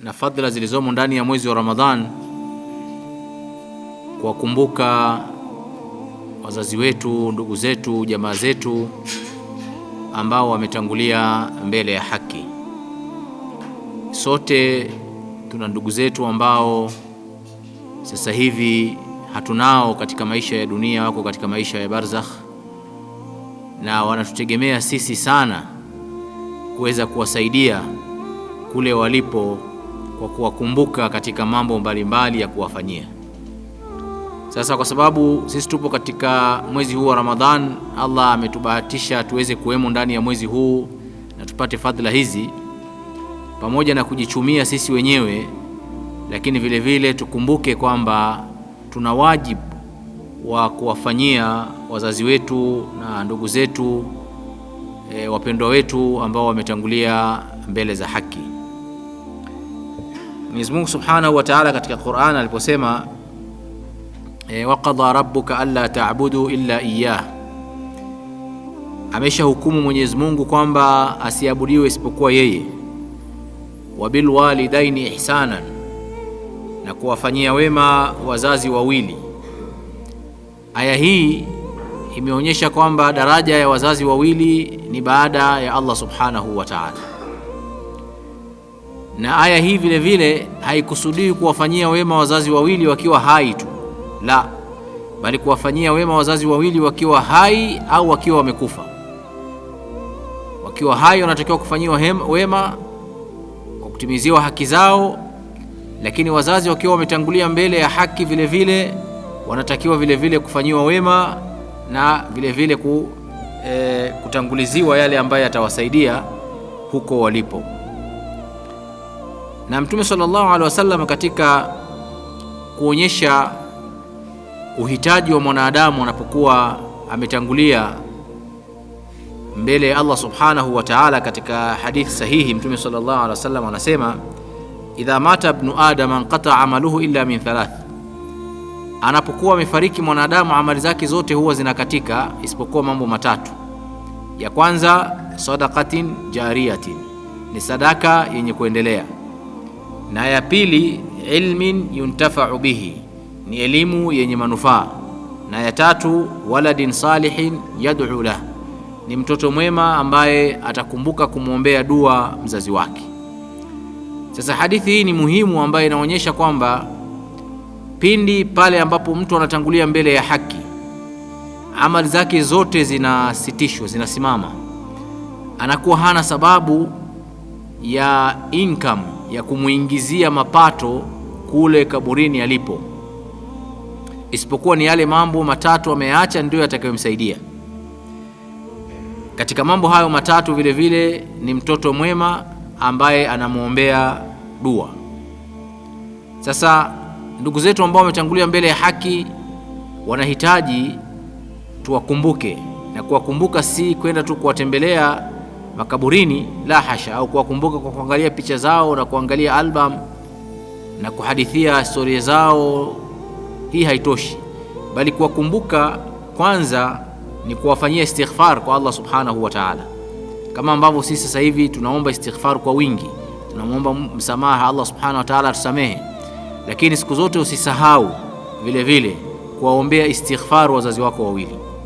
na fadhila zilizomo ndani ya mwezi wa Ramadhan, kuwakumbuka wazazi wetu, ndugu zetu, jamaa zetu ambao wametangulia mbele ya haki. Sote tuna ndugu zetu ambao sasa hivi hatunao katika maisha ya dunia, wako katika maisha ya barzakh, na wanatutegemea sisi sana kuweza kuwasaidia kule walipo kwa kuwakumbuka katika mambo mbalimbali ya kuwafanyia. Sasa kwa sababu sisi tupo katika mwezi huu wa Ramadhan, Allah ametubahatisha tuweze kuwemo ndani ya mwezi huu na tupate fadhila hizi, pamoja na kujichumia sisi wenyewe, lakini vile vile tukumbuke kwamba tuna wajibu wa kuwafanyia wazazi wetu na ndugu zetu, wapendwa wetu ambao wametangulia mbele za haki. Mwenyezi Mungu Subhanahu wa Ta'ala katika Qur'an aliposema waqadha rabbuka alla ta'budu illa iyyah, amesha hukumu Mwenyezi Mungu kwamba asiabudiwe isipokuwa yeye. Wabil walidaini ihsanan, na kuwafanyia wema wazazi wawili. Aya hii imeonyesha kwamba daraja ya wazazi wawili ni baada ya Allah Subhanahu wa Ta'ala, na aya hii vile vile haikusudii kuwafanyia wema wazazi wawili wakiwa hai tu, la, bali kuwafanyia wema wazazi wawili wakiwa hai au wakiwa wamekufa. Wakiwa hai wanatakiwa kufanyiwa wema kwa kutimiziwa haki zao, lakini wazazi wakiwa wametangulia mbele ya haki vile vile wanatakiwa vile vile kufanyiwa wema na vile vile kutanguliziwa yale ambayo yatawasaidia huko walipo. Na Mtume sallallahu alaihi wasallam katika kuonyesha uhitaji wa mwanadamu anapokuwa ametangulia mbele ya Allah Subhanahu wa Ta'ala, katika hadithi sahihi Mtume sallallahu alaihi wasallam anasema, idha mata ibnu adam anqata amaluhu illa min thalath, anapokuwa amefariki mwanadamu amali zake zote huwa zinakatika isipokuwa mambo matatu. Ya kwanza, sadaqatin jariyatin, ni sadaka yenye kuendelea, na ya pili, ilmin yuntafa'u bihi, ni elimu yenye manufaa, na ya tatu, waladin salihin yad'u lah, ni mtoto mwema ambaye atakumbuka kumwombea dua mzazi wake. Sasa hadithi hii ni muhimu, ambayo inaonyesha kwamba pindi pale ambapo mtu anatangulia mbele ya haki, amali zake zote zinasitishwa, zinasimama, anakuwa hana sababu ya income ya kumuingizia mapato kule kaburini alipo, isipokuwa ni yale mambo matatu ameacha ndio yatakayomsaidia. Katika mambo hayo matatu vile vile ni mtoto mwema ambaye anamuombea dua. Sasa ndugu zetu ambao wametangulia mbele ya haki wanahitaji tuwakumbuke, na kuwakumbuka si kwenda tu kuwatembelea makaburini, la hasha, au kuwakumbuka kwa kuangalia picha zao na kuangalia album na kuhadithia historia zao. Hii haitoshi, bali kuwakumbuka kwanza ni kuwafanyia istighfar kwa Allah Subhanahu wa Ta'ala, kama ambavyo sisi sasa hivi tunaomba istighfar kwa wingi, tunamuomba msamaha Allah Subhanahu wa Ta'ala atusamehe. Lakini siku zote usisahau vile vile kuwaombea istighfar wazazi wako wawili.